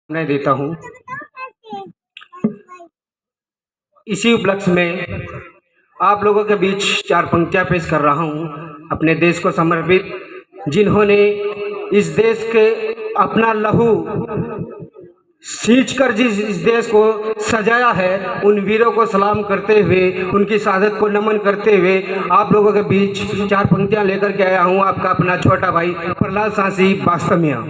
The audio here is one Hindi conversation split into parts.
मैं देता हूँ। इसी उपलक्ष्य में आप लोगों के बीच चार पंक्तियाँ पेश कर रहा हूँ अपने देश को समर्पित, जिन्होंने इस देश के अपना लहू सींच कर जिस इस देश को सजाया है, उन वीरों को सलाम करते हुए, उनकी शहादत को नमन करते हुए आप लोगों के बीच चार पंक्तियाँ लेकर के आया हूँ। आपका अपना छोटा भाई प्रहलाद सांसी वास्तमिया।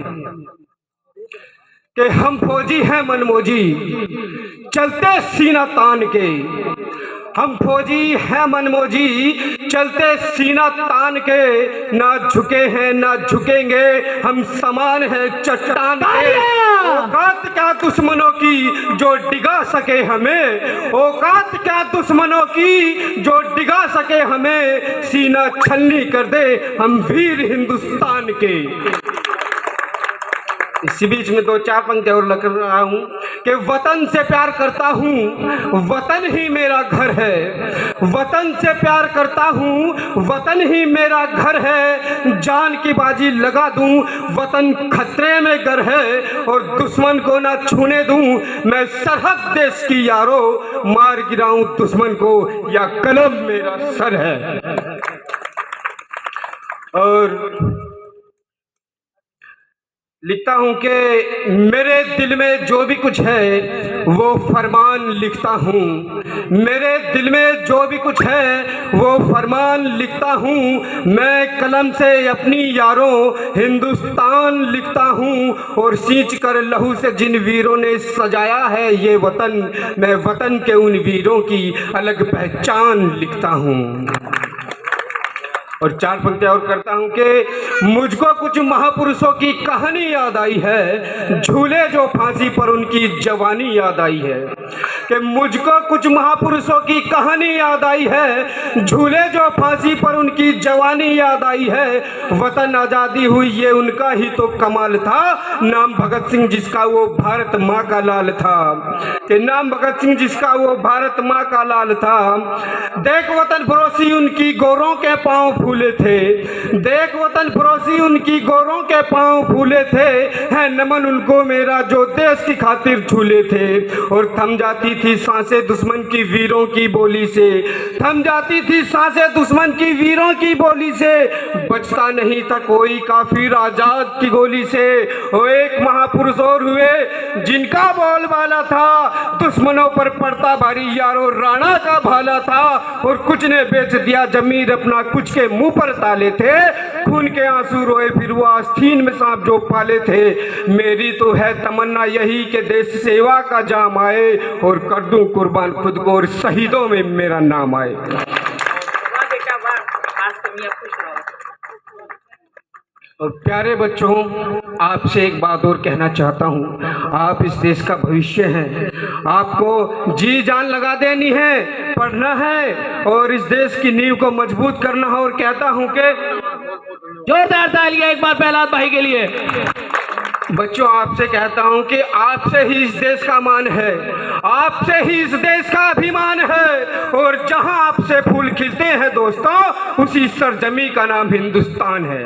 कि हम फौजी हैं मनमोजी चलते सीना तान के, हम फौजी हैं मनमोजी चलते सीना तान के, ना झुके हैं ना झुकेंगे, हम समान हैं चट्टान के। औकात क्या दुश्मनों की जो डिगा सके हमें, औकात क्या दुश्मनों की जो डिगा सके हमें, सीना छलनी कर दे हम वीर हिंदुस्तान के। इसी बीच में दो चार पंक्तियाँ और लग रहा हूँ कि वतन से प्यार करता हूँ, वतन ही मेरा घर है, वतन से प्यार करता हूँ, वतन ही मेरा घर है, जान की बाजी लगा दूँ, वतन खतरे में गर है, और दुश्मन को ना छूने दूँ मैं सरहद देश की यारो, मार गिराऊं दुश्मन को या कलम मेरा सर है। और लिखता हूँ कि मेरे दिल में जो भी कुछ है वो फरमान लिखता हूँ, मेरे दिल में जो भी कुछ है वो फरमान लिखता हूँ, मैं कलम से अपनी यारों हिंदुस्तान लिखता हूँ, और सींच कर लहू से जिन वीरों ने सजाया है ये वतन, मैं वतन के उन वीरों की अलग पहचान लिखता हूँ। और चार पंक्तियाँ और करता हूँ कि मुझको कुछ महापुरुषों की कहानी याद आई है, झूले जो फांसी पर उनकी जवानी याद आई है। कि मुझको कुछ महापुरुषों की कहानी याद आई है, झूले जो फांसी पर उनकी जवानी याद आई है, वतन आज़ादी हुई ये उनका ही तो कमाल था, नाम भगत सिंह जिसका वो भारत माँ का लाल था। कि नाम भगत सिंह जिसका वो भारत माँ का लाल था, देख वतन फरोशी उनकी गोरों के पाँव फूले थे, देख वतन फरोशी उनकी गोरों के पाँव फूले थे, है नमन उनको मेरा जो देश की खातिर झूले थे। और थम जाती थी सांसें दुश्मन की वीरों की बोली से, थम जाती थी सांसें दुश्मन की वीरों की बोली से, बचता नहीं था कोई काफिर आजाद की गोली से। वो एक महापुरुष और हुए जिनका बोलबाला था, दुश्मनों पर पड़ता भारी यारों राणा का भाला था, और कुछ ने बेच दिया जमीर अपना कुछ के मुंह पर ताले थे, खून के आंसू रोए फिर वो आस्तीन में सांप जो पाले थे। मेरी तो है तमन्ना यही कि देश सेवा का जाम आए, और कर दूं कुर्बान खुद को और शहीदों में मेरा नाम आए। और प्यारे बच्चों, आपसे एक बात और कहना चाहता हूँ, आप इस देश का भविष्य हैं, आपको जी जान लगा देनी है, पढ़ना है और इस देश की नींव को मजबूत करना है। और कहता हूँ कि जोरदार तालियां एक बार प्रहलाद भाई के लिए। बच्चों, आपसे कहता हूँ कि आपसे ही इस देश का मान है, आपसे ही इस देश का अभिमान है, और जहाँ आपसे फूल खिलते हैं दोस्तों, उसी सरजमी का नाम हिंदुस्तान है।